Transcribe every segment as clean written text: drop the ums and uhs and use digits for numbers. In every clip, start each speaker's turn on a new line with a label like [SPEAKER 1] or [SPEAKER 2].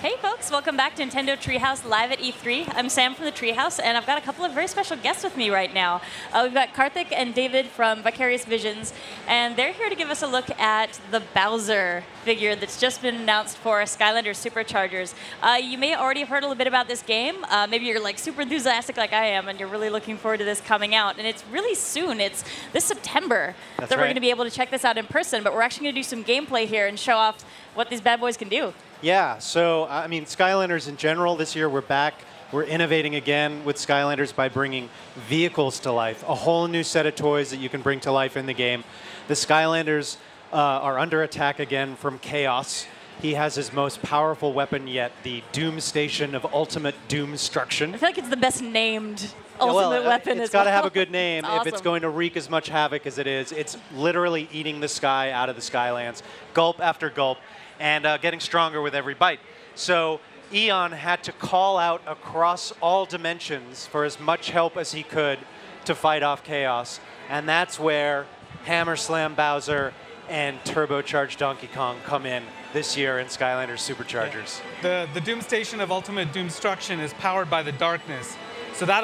[SPEAKER 1] Hey folks, welcome back to Nintendo Treehouse live at E3. I'm Sam from the Treehouse, and I've got a couple of very special guests with me right now. We've got Karthik and David from Vicarious Visions, and they're here to give us a look at the Bowser figure that's just been announced for Skylanders SuperChargers. You may already have heard a little bit about this game. Maybe you're like super enthusiastic like I am, and you're really looking forward to this coming out. And it's really soon. It's this September that we're going to be able to check this out in person, but we're actually going to do some gameplay here and show off what these bad boys can do.
[SPEAKER 2] Yeah, so I mean, Skylanders in general, this year we're back. We're innovating again with Skylanders by bringing vehicles to life, a whole new set of toys that you can bring to life in the game. The Skylanders are under attack again from Chaos. He has his most powerful weapon yet, the Doom Station of Ultimate Doomstruction.
[SPEAKER 1] I feel like it's the best named ultimate weapon.
[SPEAKER 2] It's got to have a good name
[SPEAKER 1] Awesome.
[SPEAKER 2] if it's going to wreak as much havoc as it is. It's literally eating the sky out of the Skylands, gulp after gulp, and getting stronger with every bite. So Eon had to call out across all dimensions for as much help as he could to fight off Chaos. And that's where Hammer Slam Bowser and Turbocharged Donkey Kong come in this year in Skylanders SuperChargers.
[SPEAKER 3] The Doom Station of Ultimate Doomstruction is powered by the darkness. So that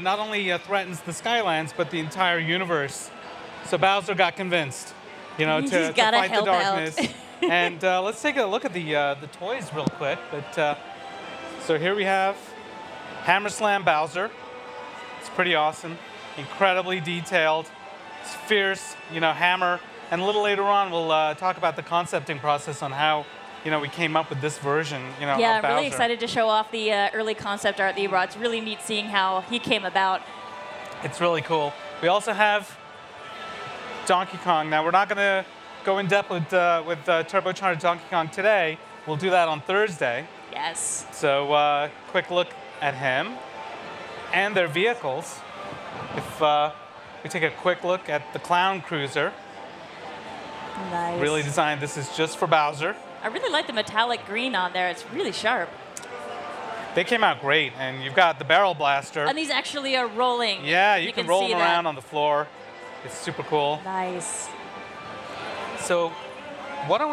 [SPEAKER 3] not only threatens the Skylands, but the entire universe. So Bowser got convinced, you know, to fight the darkness. And let's take a look at the toys real quick. But so here we have Hammer Slam Bowser. It's pretty awesome, incredibly detailed. It's fierce, you know, hammer. And a little later on, we'll talk about the concepting process on how, you know, we came up with this version, you know,
[SPEAKER 1] yeah,
[SPEAKER 3] of Bowser.
[SPEAKER 1] I'm really excited to show off the early concept art that you brought. It's really neat seeing how he came about.
[SPEAKER 3] It's really cool. We also have Donkey Kong. Now, we're not going to go in depth with Turbocharged Donkey Kong today. We'll do that on Thursday.
[SPEAKER 1] Yes.
[SPEAKER 3] So quick look at him and their vehicles. If we take a quick look at the Clown Cruiser.
[SPEAKER 1] Nice.
[SPEAKER 3] Really designed. This is just for Bowser.
[SPEAKER 1] I really like the metallic green on there. It's really sharp.
[SPEAKER 3] They came out great, and you've got the Barrel Blaster.
[SPEAKER 1] And these actually are rolling.
[SPEAKER 3] Yeah, you can roll them around on the floor. It's super cool.
[SPEAKER 1] Nice.
[SPEAKER 3] So, why don't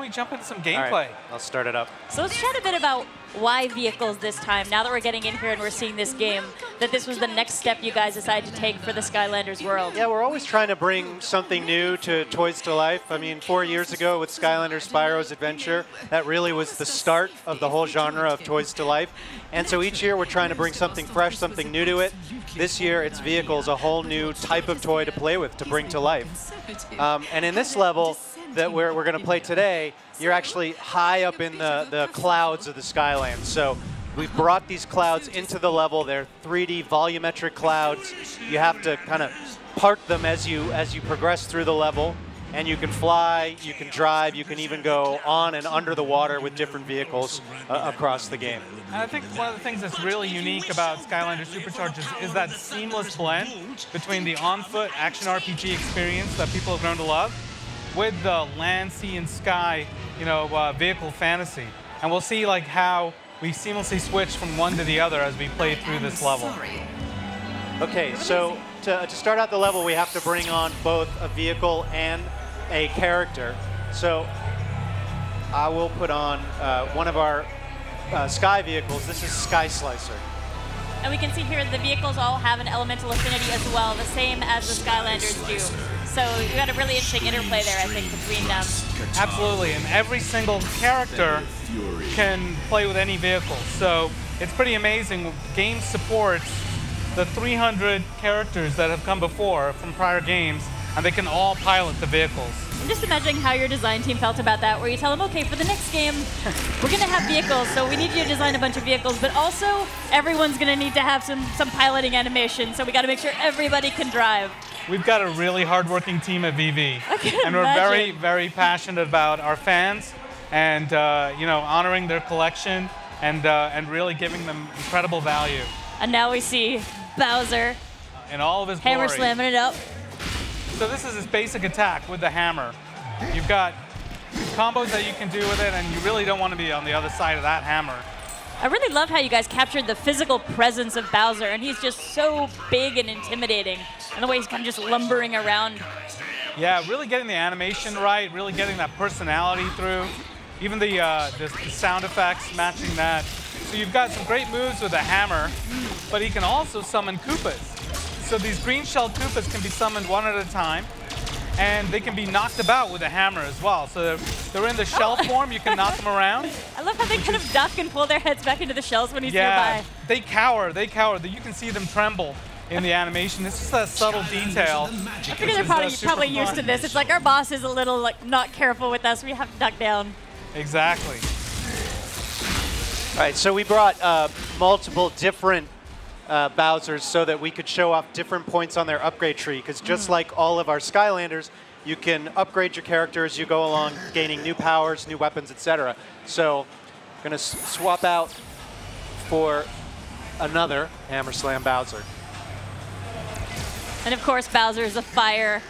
[SPEAKER 3] we jump into some gameplay?
[SPEAKER 2] All right, I'll start it up.
[SPEAKER 1] So let's chat a bit about why vehicles this time. Now that we're getting in here and we're seeing this game, that this was the next step you guys decided to take for the Skylanders world.
[SPEAKER 2] Yeah, we're always trying to bring something new to toys to life. I mean, 4 years ago with Skylanders Spyro's Adventure, that really was the start of the whole genre of toys to life. And so each year we're trying to bring something fresh, something new to it. This year it's vehicles, a whole new type of toy to play with, to bring to life. And in this level that we're going to play today, you're actually high up in the clouds of the Skylands. So we've brought these clouds into the level. They're 3D volumetric clouds. You have to kind of part them as you progress through the level. And you can fly, you can drive, you can even go on and under the water with different vehicles across the game.
[SPEAKER 3] And I think one of the things that's really unique about Skylanders SuperChargers is that seamless blend between the on-foot action RPG experience that people have grown to love with the land, sea, and sky, you know, vehicle fantasy. And we'll see like how we seamlessly switch from one to the other as we play through this level.
[SPEAKER 2] Okay, so to start out the level, we have to bring on both a vehicle and a character. So I will put on one of our Sky vehicles. This is Sky Slicer.
[SPEAKER 1] And we can see here the vehicles all have an elemental affinity as well, the same as the Skylanders do. So you got a really interesting interplay there, I think, between them.
[SPEAKER 3] Absolutely, and every single character can play with any vehicle. So it's pretty amazing. Game supports the 300 characters that have come before from prior games, and they can all pilot the vehicles.
[SPEAKER 1] I'm just imagining how your design team felt about that, where you tell them, okay, for the next game, we're going to have vehicles, so we need you to design a bunch of vehicles, but also everyone's going to need to have some piloting animation, so we got to make sure everybody can drive.
[SPEAKER 3] We've got a really hardworking team at VV, and we're very, very passionate about our fans and you know, honoring their collection and really giving them incredible value.
[SPEAKER 1] And now we see Bowser
[SPEAKER 3] in all of his
[SPEAKER 1] hammer
[SPEAKER 3] glory.
[SPEAKER 1] slamming it up.
[SPEAKER 3] So this is his basic attack with the hammer. You've got combos that you can do with it, and you really don't want to be on the other side of that hammer.
[SPEAKER 1] I really love how you guys captured the physical presence of Bowser, and he's just so big and intimidating, and the way he's kind of just lumbering around.
[SPEAKER 3] Yeah, really getting the animation right, really getting that personality through. Even the sound effects matching that. So you've got some great moves with a hammer, but he can also summon Koopas. So these green shell Koopas can be summoned one at a time, and they can be knocked about with a hammer as well. So they're in the shell form, you can knock them around.
[SPEAKER 1] I love how they kind of duck and pull their heads back into the shells when he's
[SPEAKER 3] yeah,
[SPEAKER 1] nearby.
[SPEAKER 3] They cower. You can see them tremble in the animation. It's just that subtle detail.
[SPEAKER 1] I figure they're probably used to this. It's like our boss is a little like not careful with us. We have to duck down.
[SPEAKER 3] Exactly.
[SPEAKER 2] All right, so we brought multiple different Bowsers so that we could show off different points on their upgrade tree, because just like all of our Skylanders, you can upgrade your character as you go along, gaining new powers, new weapons, etc. So I'm going to swap out for another Hammer Slam Bowser.
[SPEAKER 1] And of course, Bowser is a fire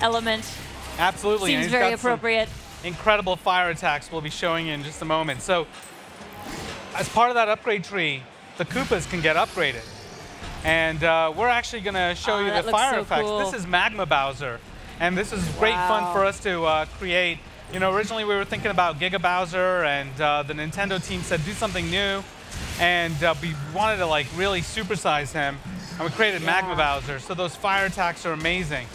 [SPEAKER 1] element.
[SPEAKER 3] Absolutely.
[SPEAKER 1] Seems very appropriate.
[SPEAKER 3] Incredible fire attacks we'll be showing you in just a moment. So as part of that upgrade tree, the Koopas can get upgraded. And we're actually going to show you the fire effects.
[SPEAKER 1] Cool.
[SPEAKER 3] This is Magma Bowser. And this is great fun for us to create. You know, originally we were thinking about Giga Bowser, and the Nintendo team said do something new. And we wanted to like really supersize him. And we created Magma Bowser. So those fire attacks are amazing.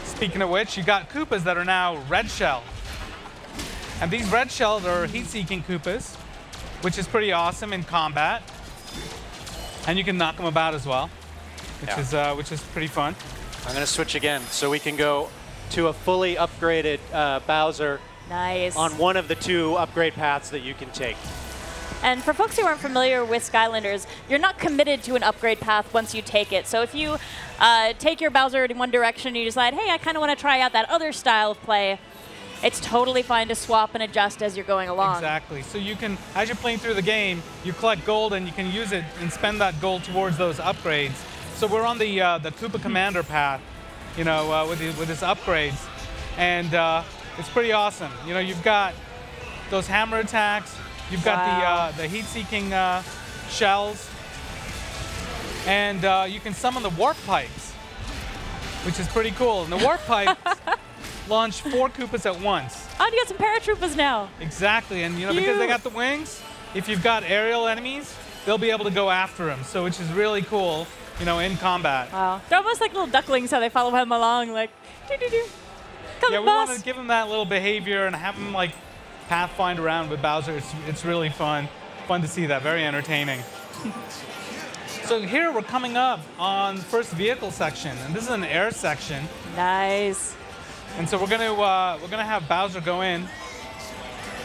[SPEAKER 3] Speaking of which, you got Koopas that are now red shell. And these red shells are heat-seeking Koopas, which is pretty awesome in combat. And you can knock them about as well, which is pretty fun.
[SPEAKER 2] I'm going to switch again so we can go to a fully upgraded Bowser on one of the two upgrade paths that you can take.
[SPEAKER 1] And for folks who aren't familiar with Skylanders, you're not committed to an upgrade path once you take it. So if you take your Bowser in one direction and you decide, hey, I kind of want to try out that other style of play, it's totally fine to swap and adjust as you're going along.
[SPEAKER 3] Exactly. So you can, as you're playing through the game, you collect gold and you can use it and spend that gold towards those upgrades. So we're on the Koopa Commander path, you know, with his upgrades, and it's pretty awesome. You know, you've got those hammer attacks, you've got the heat-seeking shells, and you can summon the warp pipes, which is pretty cool. And the warp pipes launch 4 Koopas at once.
[SPEAKER 1] Oh, you got some paratroopers now.
[SPEAKER 3] Exactly, and you know, because they got the wings, if you've got aerial enemies, they'll be able to go after them. So, which is really cool, you know, in combat.
[SPEAKER 1] Wow, they're almost like little ducklings, how they follow him along, like doo-doo-doo. Come
[SPEAKER 3] yeah,
[SPEAKER 1] on,
[SPEAKER 3] we want to give him that little behavior and have him like pathfind around with Bowser. It's really fun to see that. Very entertaining. So here we're coming up on the first vehicle section, and this is an air section.
[SPEAKER 1] Nice.
[SPEAKER 3] And so we're gonna have Bowser go in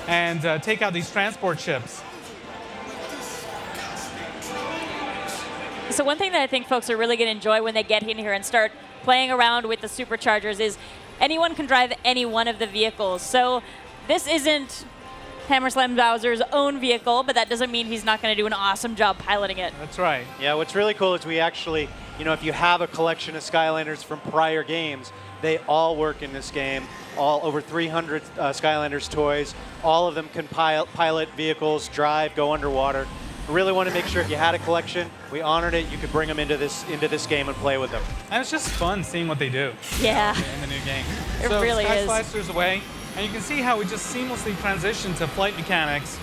[SPEAKER 3] and take out these transport ships.
[SPEAKER 1] So one thing that I think folks are really going to enjoy when they get in here and start playing around with the SuperChargers is anyone can drive any one of the vehicles. So this isn't Hammer Slam Bowser's own vehicle, but that doesn't mean he's not going to do an awesome job piloting it.
[SPEAKER 3] That's right.
[SPEAKER 2] Yeah, what's really cool is we actually, you know, if you have a collection of Skylanders from prior games, they all work in this game. All over 300 Skylanders toys. All of them can pilot vehicles, drive, go underwater. We really want to make sure if you had a collection, we honored it, you could bring them into this game and play with them.
[SPEAKER 3] And it's just fun seeing what they do.
[SPEAKER 1] Yeah.
[SPEAKER 3] In the new game.
[SPEAKER 1] It really is.
[SPEAKER 3] Sky Slicer's away, and you can see how we just seamlessly transition to flight mechanics.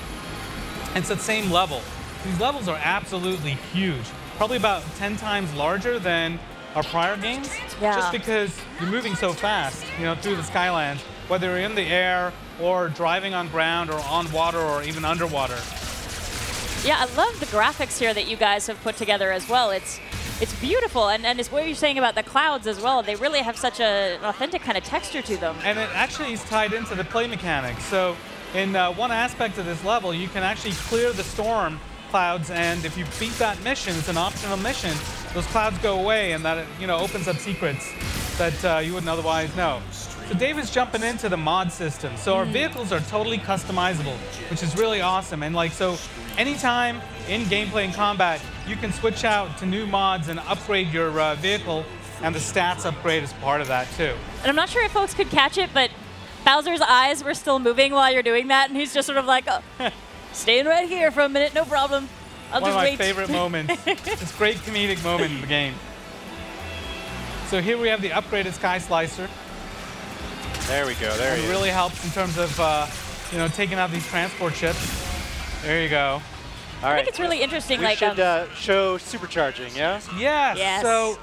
[SPEAKER 3] It's at the same level. These levels are absolutely huge. Probably about 10 times larger than our prior games.
[SPEAKER 1] Yeah.
[SPEAKER 3] Just because you're moving so fast, you know, through the Skylands, whether you're in the air or driving on ground or on water or even underwater.
[SPEAKER 1] Yeah, I love the graphics here that you guys have put together as well. It's beautiful, and it's what you're saying about the clouds as well. They really have such an authentic kind of texture to them.
[SPEAKER 3] And it actually is tied into the play mechanics. So in one aspect of this level, you can actually clear the storm clouds, and if you beat that mission, it's an optional mission, those clouds go away, and that, you know, opens up secrets that you wouldn't otherwise know. So David's jumping into the mod system. So our vehicles are totally customizable, which is really awesome. And like, so anytime in gameplay and combat, you can switch out to new mods and upgrade your vehicle, and the stats upgrade is part of that too.
[SPEAKER 1] And I'm not sure if folks could catch it, but Bowser's eyes were still moving while you're doing that, and he's just sort of like, oh, staying right here for a minute, no problem. I'll
[SPEAKER 3] One
[SPEAKER 1] just
[SPEAKER 3] of my
[SPEAKER 1] wait.
[SPEAKER 3] favorite moments. It's a great comedic moment in the game. So here we have the upgraded Sky Slicer.
[SPEAKER 2] There we go. There
[SPEAKER 3] It
[SPEAKER 2] he is.
[SPEAKER 3] really helps in terms of you know, taking out these transport ships. There you go.
[SPEAKER 2] All
[SPEAKER 1] I
[SPEAKER 2] right.
[SPEAKER 1] think it's really interesting.
[SPEAKER 2] We
[SPEAKER 1] like,
[SPEAKER 2] should show supercharging, yeah?
[SPEAKER 3] Yes.
[SPEAKER 1] Yes.
[SPEAKER 3] So,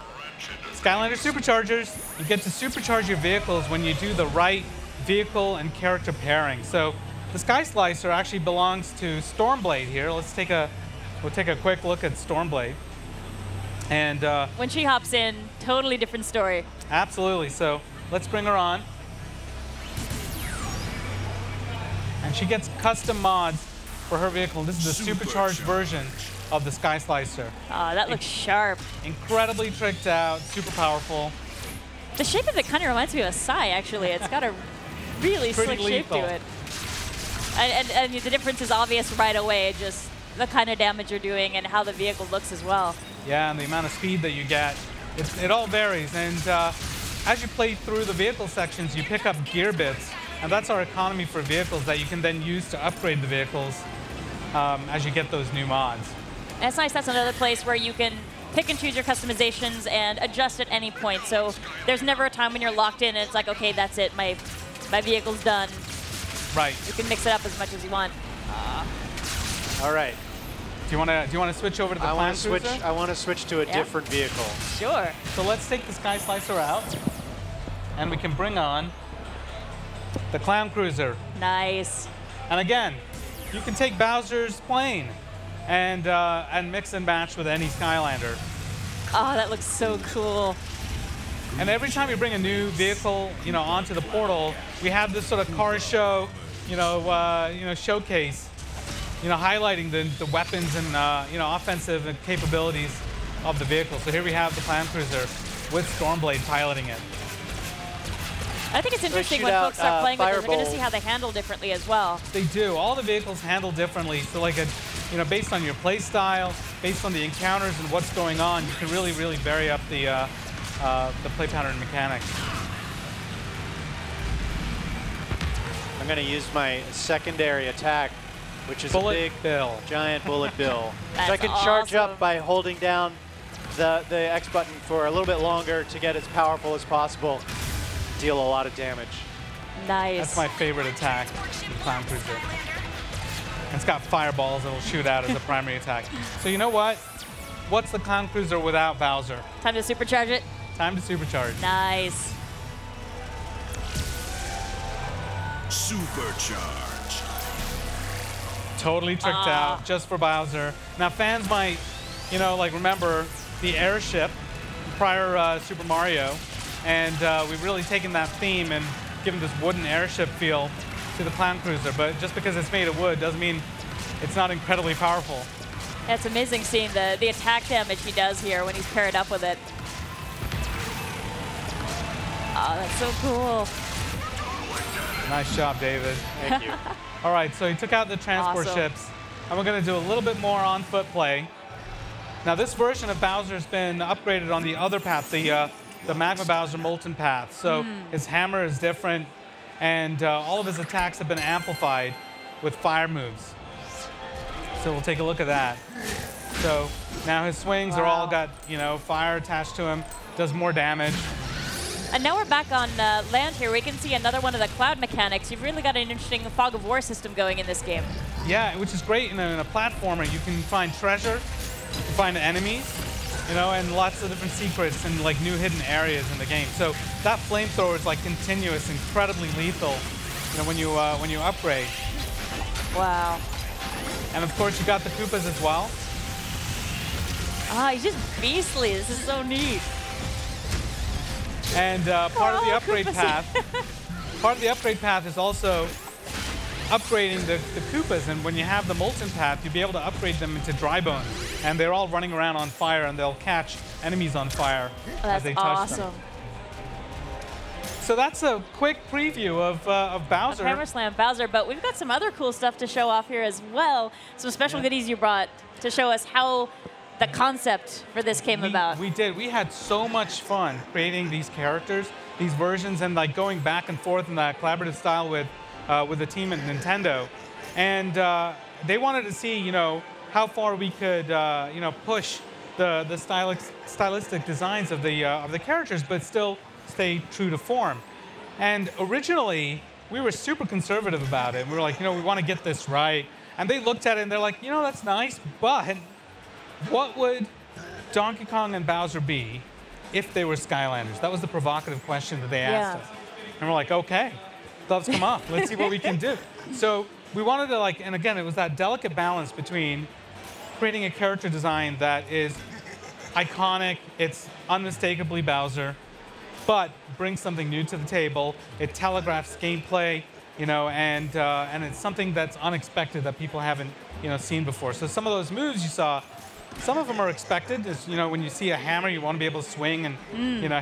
[SPEAKER 3] Skylander SuperChargers, you get to supercharge your vehicles when you do the right vehicle and character pairing. So, the Sky Slicer actually belongs to Stormblade here. We'll take a quick look at Stormblade. And
[SPEAKER 1] when she hops in, totally different story.
[SPEAKER 3] absolutely. So, let's bring her on. And she gets custom mods for her vehicle. This is the supercharged version of the Sky Slicer.
[SPEAKER 1] Oh, that looks sharp.
[SPEAKER 3] Incredibly tricked out, super powerful.
[SPEAKER 1] The shape of it kind of reminds me of a Psy, actually. It's got a really
[SPEAKER 3] Pretty
[SPEAKER 1] slick shape
[SPEAKER 3] lethal.
[SPEAKER 1] to it. And the difference is obvious right away, just the kind of damage you're doing and how the vehicle looks as well.
[SPEAKER 3] Yeah, and the amount of speed that you get. It all varies. And as you play through the vehicle sections, you pick up gear bits. And that's our economy for vehicles that you can then use to upgrade the vehicles as you get those new mods.
[SPEAKER 1] And it's nice that's another place where you can pick and choose your customizations and adjust at any point. So there's never a time when you're locked in and it's like, okay, that's it, my vehicle's done.
[SPEAKER 3] Right.
[SPEAKER 1] You can mix it up as much as you want.
[SPEAKER 2] All right.
[SPEAKER 3] Do you want to switch over to the
[SPEAKER 2] I
[SPEAKER 3] Clown
[SPEAKER 2] want to switch.
[SPEAKER 3] Cruiser?
[SPEAKER 2] I want to switch to a
[SPEAKER 1] Yeah.
[SPEAKER 2] different vehicle.
[SPEAKER 1] Sure.
[SPEAKER 3] So let's take the Sky Slicer out, and we can bring on the Clown Cruiser.
[SPEAKER 1] Nice.
[SPEAKER 3] And again, you can take Bowser's plane and mix and match with any Skylander.
[SPEAKER 1] Oh, that looks so cool.
[SPEAKER 3] And every time you bring a new vehicle, you know, onto the portal, we have this sort of car show, showcase, highlighting the weapons and offensive capabilities of the vehicle. So here we have the Clown Cruiser with Stormblade piloting it.
[SPEAKER 1] I think it's interesting
[SPEAKER 2] shoot
[SPEAKER 1] when
[SPEAKER 2] out,
[SPEAKER 1] folks start playing with this, they're going to
[SPEAKER 2] fireball.
[SPEAKER 1] see how they handle differently as well.
[SPEAKER 3] They do. All the vehicles handle differently. So based on your play style, based on the encounters and what's going on, you can really, really vary up the play pattern mechanics.
[SPEAKER 2] I'm going to use my secondary attack, which is
[SPEAKER 3] Bullet
[SPEAKER 2] a big,
[SPEAKER 3] Bill.
[SPEAKER 2] giant bullet bill. So I
[SPEAKER 1] That's
[SPEAKER 2] can charge
[SPEAKER 1] awesome.
[SPEAKER 2] up by holding down the X button for a little bit longer to get as powerful as possible. Deal a lot of damage.
[SPEAKER 1] Nice.
[SPEAKER 3] That's my favorite attack, the Clown Cruiser. And it's got fireballs that'll shoot out as a primary attack. So you know what? What's the Clown Cruiser without Bowser?
[SPEAKER 1] Time to supercharge it.
[SPEAKER 3] Time to supercharge.
[SPEAKER 1] Nice.
[SPEAKER 4] Supercharge.
[SPEAKER 3] Totally tricked out just for Bowser. Now fans might, remember the airship, prior Super Mario, and we've really taken that theme and given this wooden airship feel to the Clown Cruiser. But just because it's made of wood doesn't mean it's not incredibly powerful.
[SPEAKER 1] Yeah, it's amazing seeing the attack damage he does here when he's paired up with it. Oh, that's so cool.
[SPEAKER 3] Nice job, David.
[SPEAKER 2] Thank you.
[SPEAKER 3] All right, so he took out the transport
[SPEAKER 1] Awesome.
[SPEAKER 3] ships, and we're going to do a little bit more on-foot play. Now, this version of Bowser's been upgraded on the other path, the Magma Bowser Molten path. So his hammer is different, and all of his attacks have been amplified with fire moves. So we'll take a look at that. So now his swings are all got, fire attached to him, does more damage.
[SPEAKER 1] And now we're back on land here. We can see another one of the cloud mechanics. You've really got an interesting fog of war system going in this game.
[SPEAKER 3] Yeah, which is great in a platformer. You can find treasure, you can find enemies, and lots of different secrets and new hidden areas in the game. So that flamethrower is continuous, incredibly lethal, when you upgrade.
[SPEAKER 1] Wow.
[SPEAKER 3] And of course you got the Koopas as well.
[SPEAKER 1] Ah, he's just beastly. This is so neat.
[SPEAKER 3] And part of the
[SPEAKER 1] Oh,
[SPEAKER 3] upgrade
[SPEAKER 1] Koopas.
[SPEAKER 3] path is also upgrading the Koopas. And when you have the Molten path, you'll be able to upgrade them into dry bones. And they're all running around on fire, and they'll catch enemies on fire as
[SPEAKER 1] That's
[SPEAKER 3] they touch them.
[SPEAKER 1] awesome.
[SPEAKER 3] So that's a quick preview of Bowser.
[SPEAKER 1] Hammer Slam Bowser, but we've got some other cool stuff to show off here as well. Some special goodies you brought to show us how the concept for this came about.
[SPEAKER 3] We did. We had so much fun creating these characters, these versions, and going back and forth in that collaborative style with the team at Nintendo. And they wanted to see, how far we could, push the stylistic designs of the characters, but still stay true to form. And originally, we were super conservative about it. We were like, we want to get this right. And they looked at it and they're like, that's nice, but what would Donkey Kong and Bowser be if they were Skylanders? That was the provocative question that they asked us. And we're like, okay, gloves come off. Let's see what we can do. So we wanted to and again, it was that delicate balance between creating a character design that is iconic, it's unmistakably Bowser, but brings something new to the table. It telegraphs gameplay, and it's something that's unexpected that people haven't, seen before. So some of those moves you saw, some of them are expected. As, when you see a hammer, you want to be able to swing and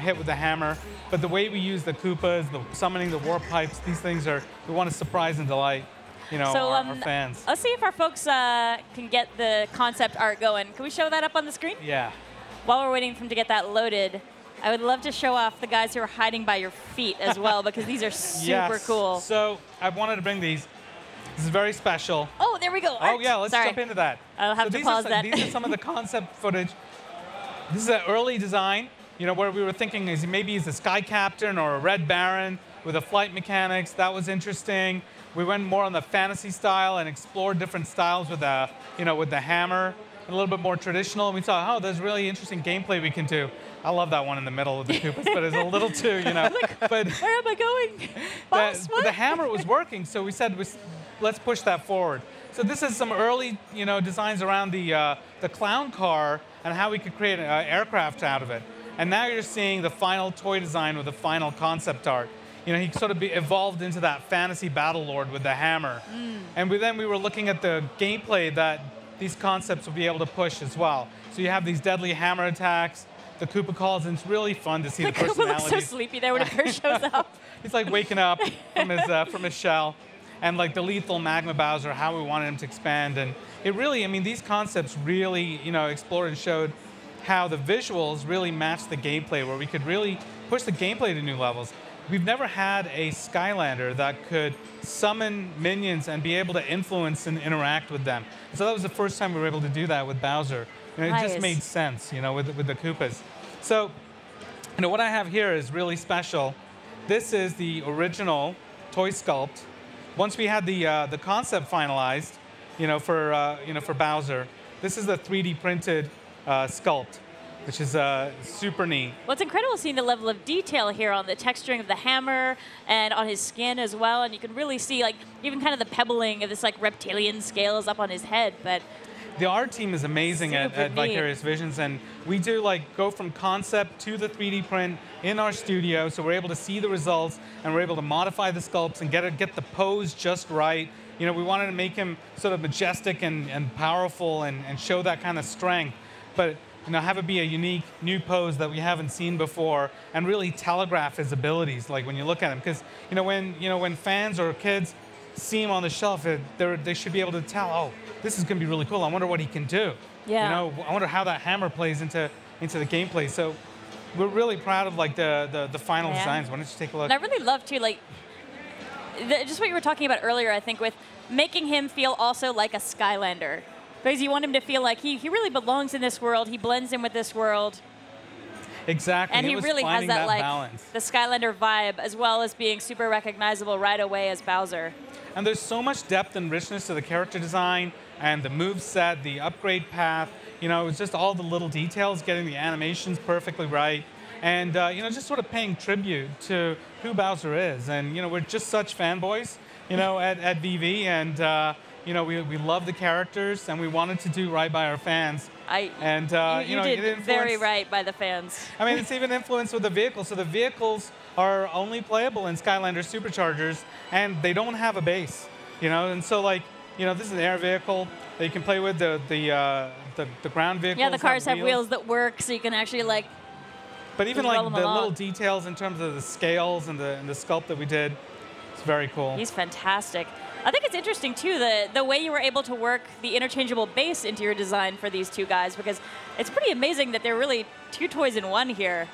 [SPEAKER 3] hit with the hammer. But the way we use the Koopas, the summoning the warp pipes, these things we want to surprise and delight, our fans.
[SPEAKER 1] Let's see if our folks can get the concept art going. Can we show that up on the screen?
[SPEAKER 3] Yeah.
[SPEAKER 1] While we're waiting for them to get that loaded, I would love to show off the guys who are hiding by your feet as well, because these are super cool.
[SPEAKER 3] So I wanted to bring these. This is very special.
[SPEAKER 1] Oh, there we go.
[SPEAKER 3] Oh, yeah, let's jump into that.
[SPEAKER 1] I'll have to pause that.
[SPEAKER 3] These are some of the concept footage. This is an early design, where we were thinking maybe he's a Sky Captain or a Red Baron with the flight mechanics. That was interesting. We went more on the fantasy style and explored different styles with the, with the hammer. A little bit more traditional. And we thought, there's really interesting gameplay we can do. I love that one in the middle of the Koopas, but it's a little too, But
[SPEAKER 1] where am I going? Boss,
[SPEAKER 3] the hammer was working, so we said, let's push that forward. So this is some early, designs around the clown car and how we could create an aircraft out of it. And now you're seeing the final toy design with the final concept art. He sort of evolved into that fantasy battle lord with the hammer. And then we were looking at the gameplay that these concepts will be able to push as well. So you have these deadly hammer attacks, the Koopa Calls, and it's really fun to see the personalities.
[SPEAKER 1] Koopa looks so sleepy there when it first shows up.
[SPEAKER 3] He's like waking up from his shell. And like the lethal Magma Bowser, how we wanted him to expand. And it really, these concepts really, explored and showed how the visuals really matched the gameplay, where we could really push the gameplay to new levels. We've never had a Skylander that could summon minions and be able to influence and interact with them. So that was the first time we were able to do that with Bowser. It just made sense, with the Koopas. So, what I have here is really special. This is the original toy sculpt. Once we had the concept finalized, for Bowser, this is a 3D printed sculpt, which is super neat.
[SPEAKER 1] Well, it's incredible seeing the level of detail here on the texturing of the hammer and on his skin as well. And you can really see even kind of the pebbling of this reptilian scales up on his head. But
[SPEAKER 3] the art team is amazing at Vicarious Visions, and we do go from concept to the 3D print in our studio, so we're able to see the results and we're able to modify the sculpts and get the pose just right. We wanted to make him sort of majestic and powerful and show that kind of strength, but have it be a unique new pose that we haven't seen before and really telegraph his abilities. Like when you look at him, because when fans or kids see him on the shelf, they should be able to tell, oh, this is going to be really cool. I wonder what he can do.
[SPEAKER 1] Yeah.
[SPEAKER 3] I wonder how that hammer plays into the gameplay. So we're really proud of the final designs. Why don't you take a look?
[SPEAKER 1] And I really love too, just what you were talking about earlier, I think, with making him feel also like a Skylander. Because you want him to feel like he really belongs in this world. He blends in with this world.
[SPEAKER 3] Exactly.
[SPEAKER 1] And he really has that
[SPEAKER 3] balance.
[SPEAKER 1] The Skylander vibe, as well as being super recognizable right away as Bowser.
[SPEAKER 3] And there's so much depth and richness to the character design and the move set, the upgrade path. It's just all the little details, getting the animations perfectly right. And, just sort of paying tribute to who Bowser is. And, we're just such fanboys, at VV. And, we love the characters, and we wanted to do right by our fans.
[SPEAKER 1] You did very right by the fans.
[SPEAKER 3] It's even influenced with the vehicles. So the vehicles are only playable in Skylanders SuperChargers, and they don't have a base. And so this is an air vehicle that you can play with. The ground vehicles.
[SPEAKER 1] Yeah, the cars have wheels that work, so you can actually
[SPEAKER 3] But even the little details in terms of the scales and the sculpt that we did, it's very cool.
[SPEAKER 1] He's fantastic. I think it's interesting, too, the way you were able to work the interchangeable base into your design for these two guys, because it's pretty amazing that they're really two toys in one here.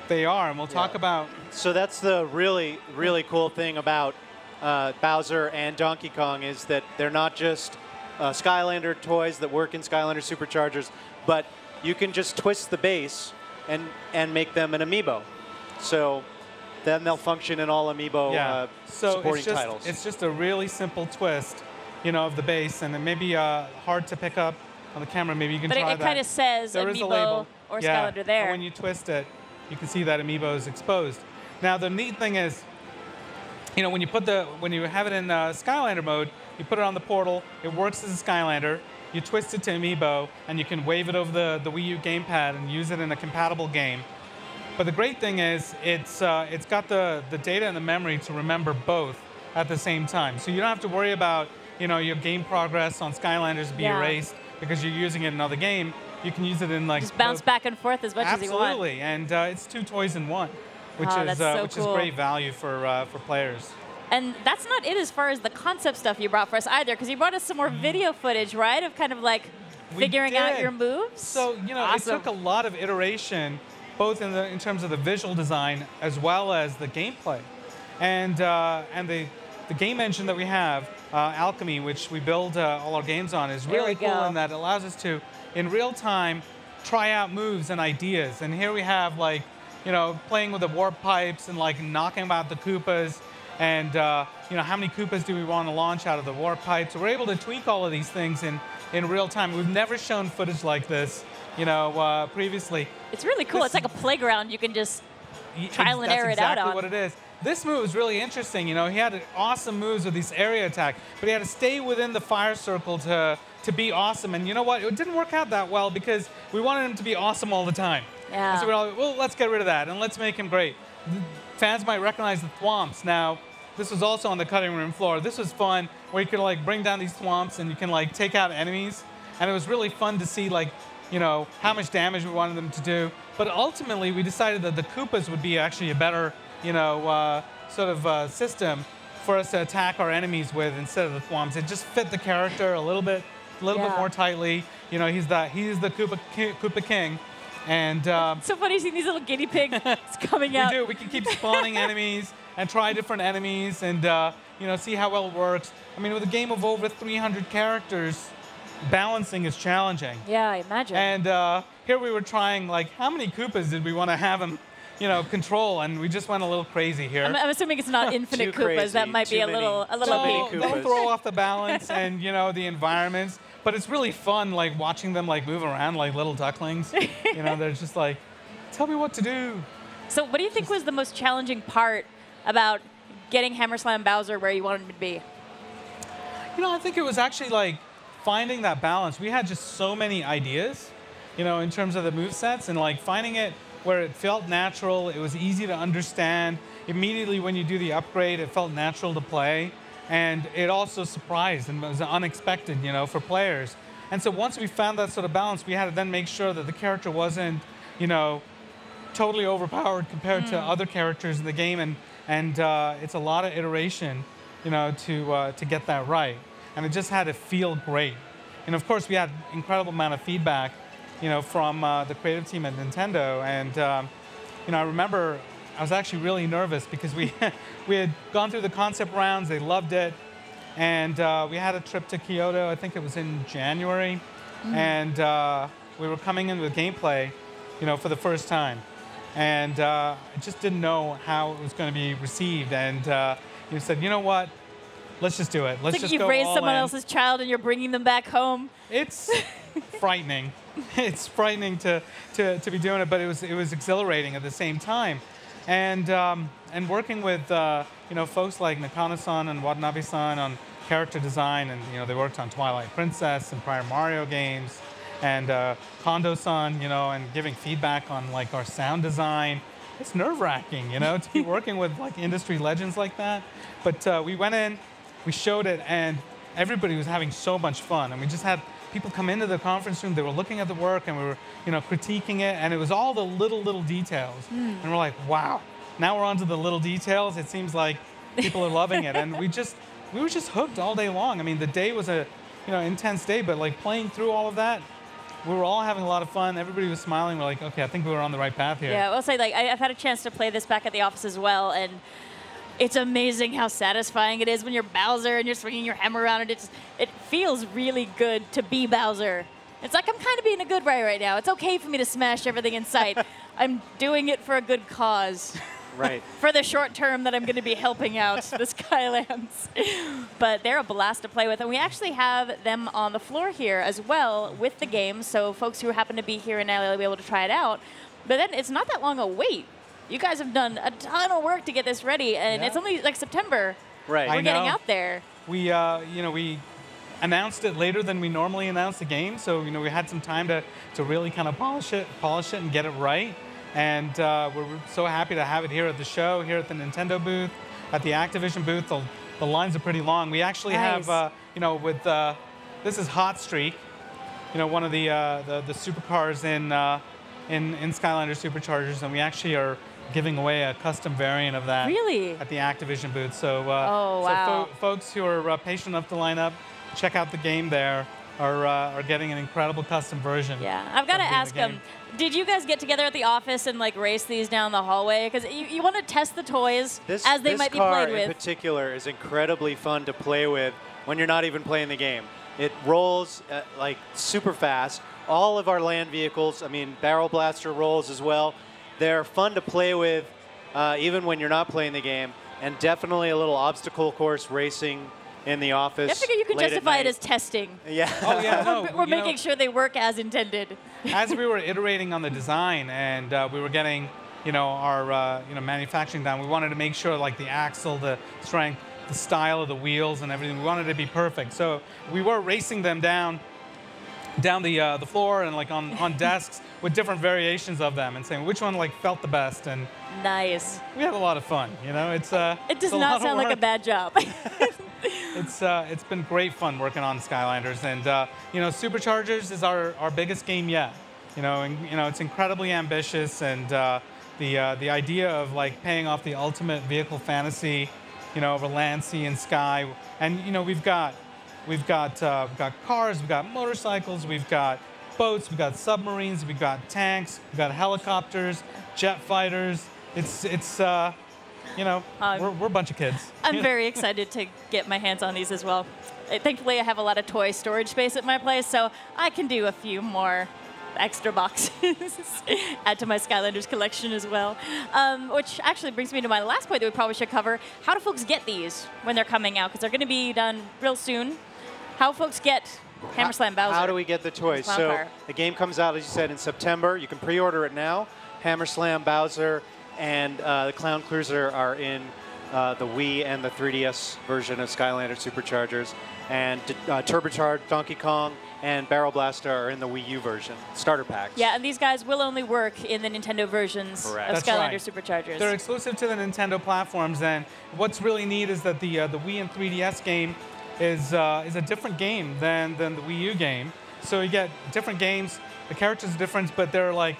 [SPEAKER 3] They are, and we'll talk about...
[SPEAKER 2] So that's the really, really cool thing about Bowser and Donkey Kong, is that they're not just Skylander toys that work in Skylander SuperChargers, but you can just twist the base and make them an amiibo. So then they'll function in all Amiibo supporting titles.
[SPEAKER 3] It's just a really simple twist, of the base, and it may be hard to pick up on the camera. Maybe you can try that.
[SPEAKER 1] But it kind of says
[SPEAKER 3] there is a
[SPEAKER 1] Amiibo
[SPEAKER 3] label.
[SPEAKER 1] or Skylander there.
[SPEAKER 3] And when you twist it, you can see that Amiibo is exposed. Now the neat thing is, when you have it in Skylander mode, you put it on the portal. It works as a Skylander. You twist it to Amiibo, and you can wave it over the Wii U gamepad and use it in a compatible game. But the great thing is, it's got the data and the memory to remember both at the same time. So you don't have to worry about your game progress on Skylanders be erased because you're using it in another game. You can use it in
[SPEAKER 1] just bounce back and forth as much as you want.
[SPEAKER 3] Absolutely, and it's 2 toys in 1, which is great value for players.
[SPEAKER 1] And that's not it as far as the concept stuff you brought for us either, because you brought us some more video footage, right, of kind of like figuring out your moves.
[SPEAKER 3] So it took a lot of iteration, both in terms of the visual design as well as the gameplay, and the game engine that we have, Alchemy, which we build all our games on, is really cool in that it allows us to, in real time, try out moves and ideas. And here we have playing with the warp pipes and knocking about the Koopas, and how many Koopas do we want to launch out of the warp pipes? So we're able to tweak all of these things in real time. We've never shown footage like this, previously.
[SPEAKER 1] It's really cool. It's like a playground. You can just trial and error it out on.
[SPEAKER 3] That's exactly what it is. This move is really interesting. He had awesome moves with these area attack, but he had to stay within the fire circle to be awesome. And you know what? It didn't work out that well because we wanted him to be awesome all the time.
[SPEAKER 1] Yeah.
[SPEAKER 3] And so we're all, well, let's get rid of that and let's make him great. Fans might recognize the thwomps. Now, this was also on the cutting room floor. This was fun, where you could bring down these thwomps and you can take out enemies. And it was really fun to see how much damage we wanted them to do. But ultimately, we decided that the Koopas would be actually a better system for us to attack our enemies with instead of the thwomps. It just fit the character a little bit more tightly. He's the Koopa King. And
[SPEAKER 1] it's so funny seeing these little guinea pigs coming out.
[SPEAKER 3] We do. We can keep spawning enemies and try different enemies and see how well it works. I mean, with a game of over 300 characters, balancing is challenging.
[SPEAKER 1] Yeah, I imagine.
[SPEAKER 3] And here we were trying, how many Koopas did we want to have him, control? And we just went a little crazy here.
[SPEAKER 1] I'm assuming it's not infinite Koopas.
[SPEAKER 2] Crazy.
[SPEAKER 1] That might be a little bit.
[SPEAKER 3] They'll throw off the balance and the environments. But it's really fun, watching them move around like little ducklings. They're just tell me what to do.
[SPEAKER 1] So, what do you think was the most challenging part about getting Hammer Slam Bowser where you wanted him to be?
[SPEAKER 3] I think it was actually finding that balance. We had just so many ideas, in terms of the movesets, and finding it where it felt natural. It was easy to understand. Immediately when you do the upgrade, it felt natural to play. And it also surprised and was unexpected, for players. And so once we found that sort of balance, we had to then make sure that the character wasn't, totally overpowered compared to other characters in the game. And it's a lot of iteration, to get that right. And it just had to feel great. And of course, we had incredible amount of feedback, from the creative team at Nintendo. And I remember I was actually really nervous because we had gone through the concept rounds. They loved it, and we had a trip to Kyoto. I think it was in January, and we were coming in with gameplay, for the first time, and I just didn't know how it was going to be received. And you said, you know what? Let's just do it. Let's just go all in.
[SPEAKER 1] You've raised someone else's child and you're bringing them back home.
[SPEAKER 3] It's frightening. It's frightening to be doing it, but it was exhilarating at the same time. And working with folks like Nakano-san and Watanabe-san on character design, and they worked on Twilight Princess and prior Mario games, and Kondo-san, and giving feedback on our sound design. It's nerve-wracking, to be working with industry legends like that. But we went in, we showed it, and everybody was having so much fun, and we just had people come into the conference room. They were looking at the work, and we were, critiquing it, and it was all the little details. And we're like, wow. Now we're on to the little details. It seems like people are loving it, and we were just hooked all day long. I mean, the day was a, intense day, but playing through all of that, we were all having a lot of fun. Everybody was smiling. We're like, okay, I think we were on the right path here.
[SPEAKER 1] Yeah, I'll say I've had a chance to play this back at the office as well, and it's amazing how satisfying it is when you're Bowser and you're swinging your hammer around, and it feels really good to be Bowser. It's like I'm kind of being a good guy right now. It's okay for me to smash everything in sight. I'm doing it for a good cause.
[SPEAKER 2] Right.
[SPEAKER 1] for the short term that I'm going to be helping out the Skylands. But they're a blast to play with. And we actually have them on the floor here as well with the game. So folks who happen to be here in LA will be able to try it out. But then it's not that long a wait. You guys have done a ton of work to get this ready. And it's only like September.
[SPEAKER 2] Right.
[SPEAKER 1] We're getting out there.
[SPEAKER 3] We, we announced it later than we normally announce the game. So, we had some time to really kind of polish it and get it right. And we're so happy to have it here at the show, here at the Nintendo booth, at the Activision booth. The lines are pretty long. We actually have, this is Hot Streak, one of the supercars in Skylanders SuperChargers, and we actually are giving away a custom variant of that at the Activision booth. So, so folks who are patient enough to line up, check out the game there, are getting an incredible custom version.
[SPEAKER 1] Yeah, I've got to ask them, did you guys get together at the office and like race these down the hallway? Because you want to test the toys as they might be played with.
[SPEAKER 2] This car in particular is incredibly fun to play with when you're not even playing the game. It rolls like super fast. All of our land vehicles, I mean, Barrel Blaster rolls as well. They're fun to play with even when you're not playing the game, and definitely a little obstacle course racing in the office.
[SPEAKER 1] I figure you can justify it as testing.
[SPEAKER 2] Yeah.
[SPEAKER 3] Oh, yeah, no.
[SPEAKER 1] We're making sure they work as intended.
[SPEAKER 3] As we were iterating on the design and we were getting, our manufacturing down, we wanted to make sure like the axle, the strength, the style of the wheels and everything, we wanted it to be perfect. So we were racing them down the floor and like on desks with different variations of them and saying which one like felt the best. And
[SPEAKER 1] nice.
[SPEAKER 3] We had a lot of fun, It
[SPEAKER 1] does not sound like a bad job.
[SPEAKER 3] It's been great fun working on Skylanders, and SuperChargers is our biggest game yet. It's incredibly ambitious, and the idea of like paying off the ultimate vehicle fantasy, over land, sea, and sky, and we've got cars, we've got motorcycles, we've got boats, we've got submarines, we've got tanks, we've got helicopters, jet fighters. We're a bunch of kids.
[SPEAKER 1] I'm very excited to get my hands on these as well. Thankfully, I have a lot of toy storage space at my place, so I can do a few more extra boxes, add to my Skylanders collection as well. Which actually brings me to my last point that we probably should cover. How do folks get these when they're coming out? Because they're going to be done real soon. How folks get Hammer Slam Bowser?
[SPEAKER 2] How do we get the toys? So the game comes out, as you said, in September. You can pre-order it now. Hammer Slam Bowser and the Clown Cruiser are in the Wii and the 3DS version of Skylanders SuperChargers. And Turbocharged Donkey Kong and Barrel Blaster are in the Wii U version, starter packs.
[SPEAKER 1] Yeah, and these guys will only work in the Nintendo versions of Skylanders SuperChargers.
[SPEAKER 3] They're exclusive to the Nintendo platforms, and what's really neat is that the Wii and 3DS game is a different game than the Wii U game. So you get different games, the characters are different, but they're like,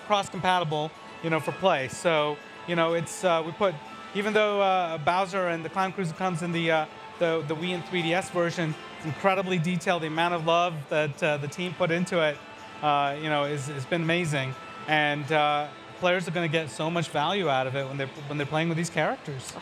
[SPEAKER 3] cross-compatible, for play. So, it's, we put, even though Bowser and the Clown Cruiser comes in the Wii and 3DS version, it's incredibly detailed. The amount of love that the team put into it, has been amazing. And players are going to get so much value out of it when they're playing with these characters.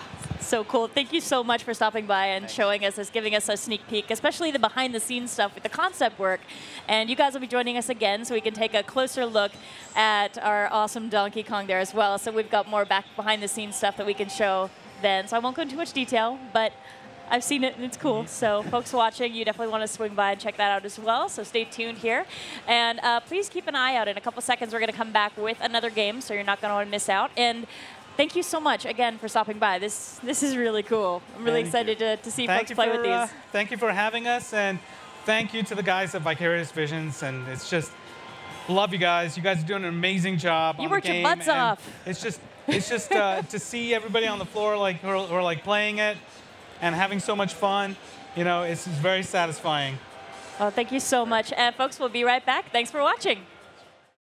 [SPEAKER 1] So cool. Thank you so much for stopping by and showing us, giving us a sneak peek, especially the behind-the-scenes stuff with the concept work. And you guys will be joining us again so we can take a closer look at our awesome Donkey Kong there as well. So we've got more behind-the-scenes stuff that we can show then. So I won't go into too much detail, but I've seen it and it's cool. So folks watching, you definitely want to swing by and check that out as well. So stay tuned here. And please keep an eye out. In a couple seconds, we're going to come back with another game, so you're not going to want to miss out. And thank you so much, again, for stopping by. This is really cool. I'm really excited to see folks play with these.
[SPEAKER 3] Thank you for having us, and thank you to the guys at Vicarious Visions. And it's just, love you guys. You guys are doing an amazing job.
[SPEAKER 1] You worked your butts off.
[SPEAKER 3] It's just to see everybody on the floor like who are like playing it and having so much fun. It's very satisfying.
[SPEAKER 1] Well, thank you so much. And folks, we'll be right back. Thanks for watching.